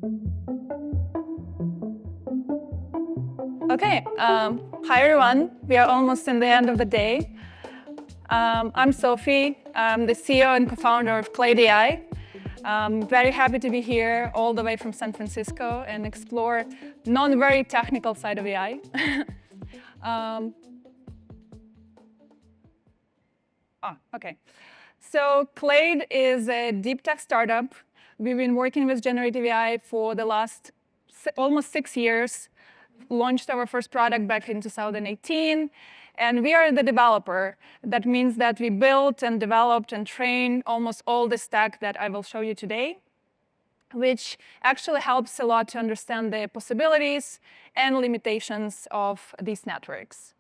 Okay, hi everyone. We are almost in the end of the day. I'm Sophie. I'm the CEO and co-founder of BrXnd.ai. I'm very happy to be here all the way from San Francisco and explore non-very technical side of AI. Okay. So Clade is a deep tech startup. We've been working with generative AI for the last almost 6 years. Launched our first product back in 2018, and we are the developer. That means that we built and developed and trained almost all the stack that I will show you today, which actually helps a lot to understand the possibilities and limitations of these networks.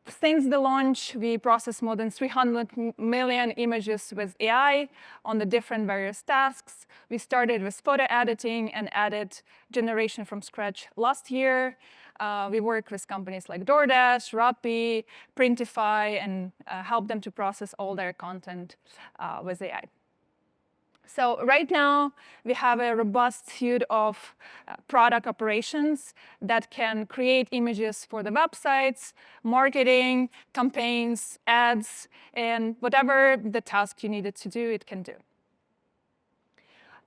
Since the launch, we processed more than 300 million images with AI on the different various tasks. We started with photo editing and added generation from scratch last year. We work with companies like DoorDash, Rappi, Printify, and help them to process all their content with AI. So right now, we have a robust suite of product operations that can create images for the websites, marketing, campaigns, ads, and whatever the task you needed to do, it can do.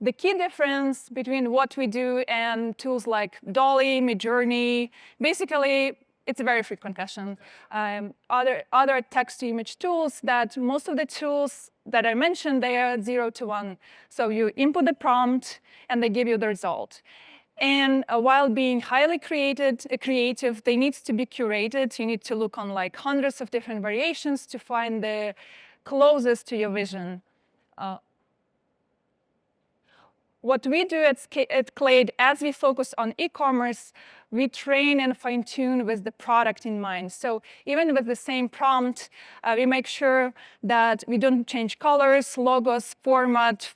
The key difference between what we do and tools like Dolly, Midjourney, basically, it's a very frequent question. Other text-to-image tools, that most of the tools that I mentioned, they are 0 to 1. So you input the prompt, and they give you the result. And while being highly creative, they need to be curated. You need to look on like hundreds of different variations to find the closest to your vision. What we do at Clade, as we focus on e-commerce, we train and fine-tune with the product in mind. So even with the same prompt, we make sure that we don't change colors, logos, format,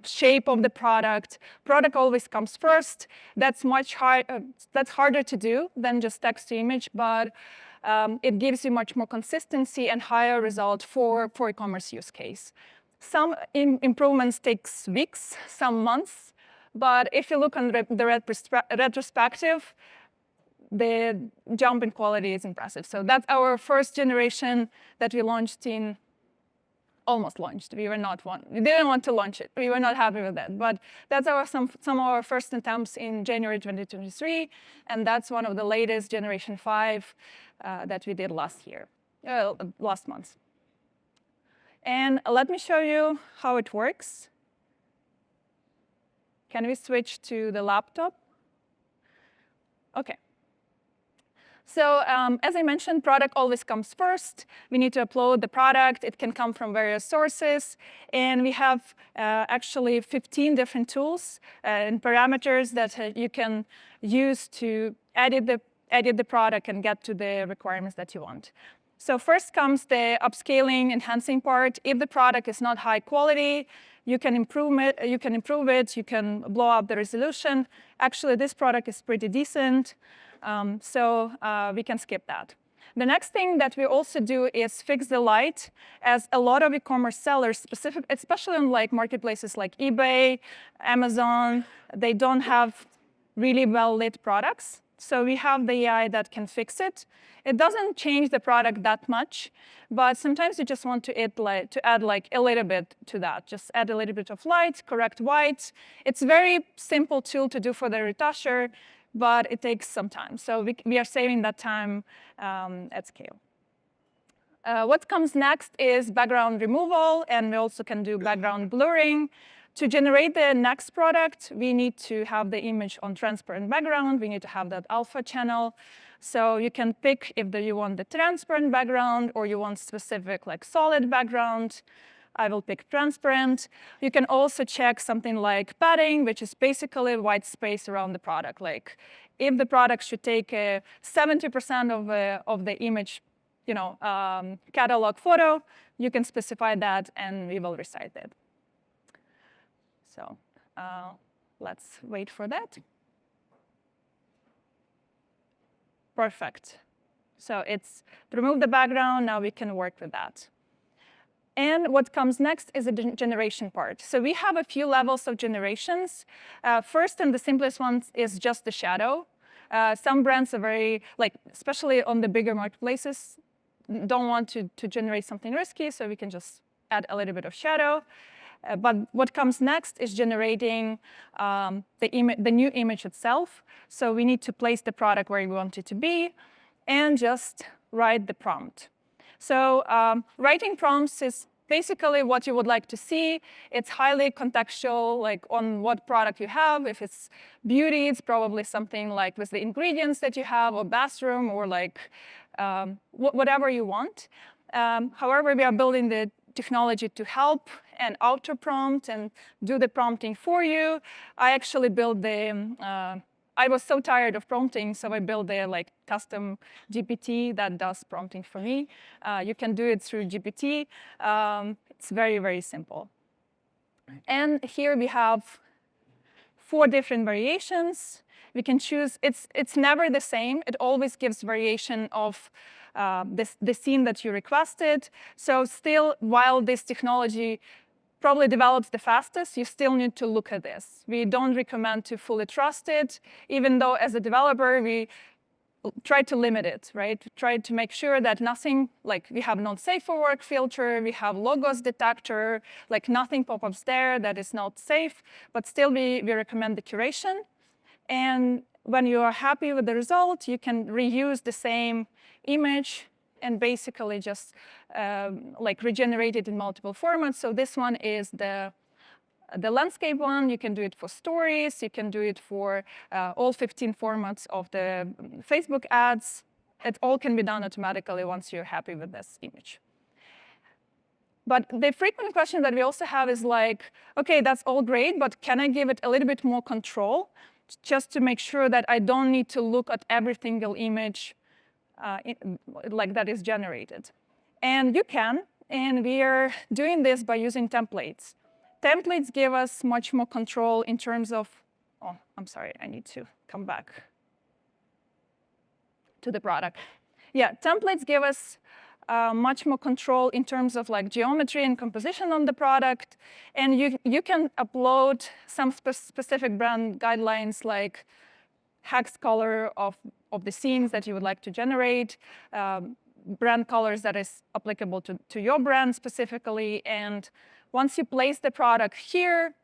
shape of the product. Product always comes first. That's harder to do than just text-to-image, but it gives you much more consistency and higher result for e-commerce use case. Some improvements take weeks, some months, but if you look on the retrospective, the jump in quality is impressive. So that's our first generation that we launched almost launched. We didn't want to launch it. We were not happy with that, but that's some of our first attempts in January 2023, and that's one of the latest Generation 5 that we did last month. And let me show you how it works. Can we switch to the laptop? OK. So as I mentioned, product always comes first. We need to upload the product. It can come from various sources. And we have actually 15 different tools and parameters that you can use to edit the product and get to the requirements that you want. So first comes the upscaling, enhancing part. If the product is not high quality, you can improve it. You can blow up the resolution. Actually, this product is pretty decent, so we can skip that. The next thing that we also do is fix the light, as a lot of e-commerce sellers, especially on like marketplaces like eBay, Amazon, they don't have really well-lit products. So we have the AI that can fix it. It doesn't change the product that much, but sometimes you just want to add like a little bit to that. Just add a little bit of light, correct white. It's a very simple tool to do for the retoucher, but it takes some time. So we are saving that time at scale. What comes next is background removal, and we also can do background blurring. To generate the next product, we need to have the image on transparent background. We need to have that alpha channel. So you can pick if you want the transparent background or you want specific like solid background. I will pick transparent. You can also check something like padding, which is basically white space around the product. Like if the product should take 70% of the image, catalog photo, you can specify that, and we will recite it. So let's wait for that. Perfect. So it's removed the background. Now we can work with that. And what comes next is the generation part. So we have a few levels of generations. First, and the simplest one is just the shadow. Some brands are very, especially on the bigger marketplaces, don't want to generate something risky, so we can just add a little bit of shadow. But what comes next is generating the new image itself. So we need to place the product where we want it to be and just write the prompt. So writing prompts is basically what you would like to see. It's highly contextual, like on what product you have. If it's beauty, it's probably something like with the ingredients that you have, or bathroom, or whatever you want. However, we are building the technology to help and auto-prompt and do the prompting for you. I actually built I was so tired of prompting, so I built a custom GPT that does prompting for me. You can do it through GPT. It's very, very simple. And here we have 4 different variations. We can choose. It's never the same. It always gives variation of the scene that you requested. So still, while this technology probably develops the fastest, you still need to look at this. We don't recommend to fully trust it, even though as a developer, we try to limit it, right? Try to make sure that nothing, we have not safe for work filter, we have logos detector, nothing pop-ups there that is not safe, but still we recommend the curation. And when you are happy with the result, you can reuse the same image and basically just regenerate it in multiple formats. So this one is the landscape one. You can do it for stories. You can do it for all 15 formats of the Facebook ads. It all can be done automatically once you're happy with this image. But the frequent question that we also have is OK, that's all great, but can I give it a little bit more control just to make sure that I don't need to look at every single image that is generated? And you can, and we are doing this by using templates. Templates give us much more control in terms of, oh, I'm sorry, I need to come back to the product. Yeah, templates give us much more control in terms of geometry and composition on the product. And you can upload some specific brand guidelines like hex color of the scenes that you would like to generate, brand colors that is applicable to your brand specifically. And once you place the product here,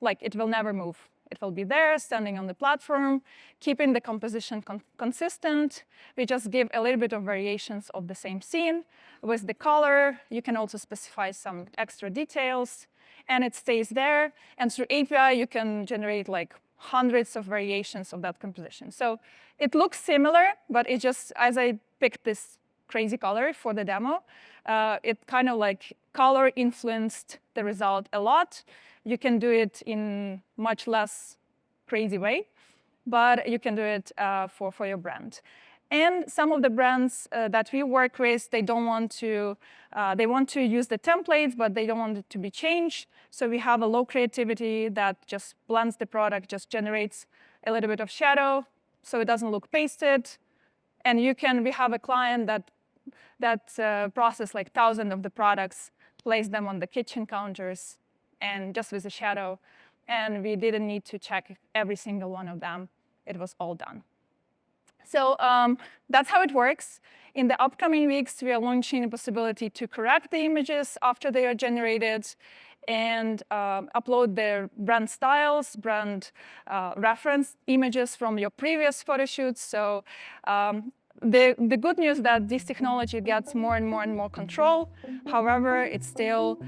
it will never move. It will be there, standing on the platform, keeping the composition consistent. We just give a little bit of variations of the same scene. With the color, you can also specify some extra details, and it stays there. And through API, you can generate hundreds of variations of that composition. So it looks similar, but it just, as I picked this crazy color for the demo, it kind of color influenced the result a lot. You can do it in much less crazy way, but you can do it for your brand. And some of the brands that we work with, they want to use the templates, but they don't want it to be changed. So we have a low creativity that just blends the product, just generates a little bit of shadow, so it doesn't look pasted. And we have a client that process thousands of the products, place them on the kitchen counters, and just with a shadow. And we didn't need to check every single one of them. It was all done. So that's how it works. In the upcoming weeks, we are launching the possibility to correct the images after they are generated and upload their brand styles, brand reference images from your previous photo shoots. So the good news is that this technology gets more and more control. However, it's still,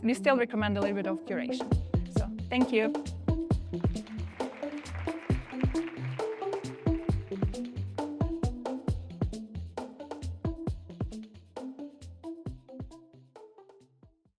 we still recommend a little bit of curation. So thank you.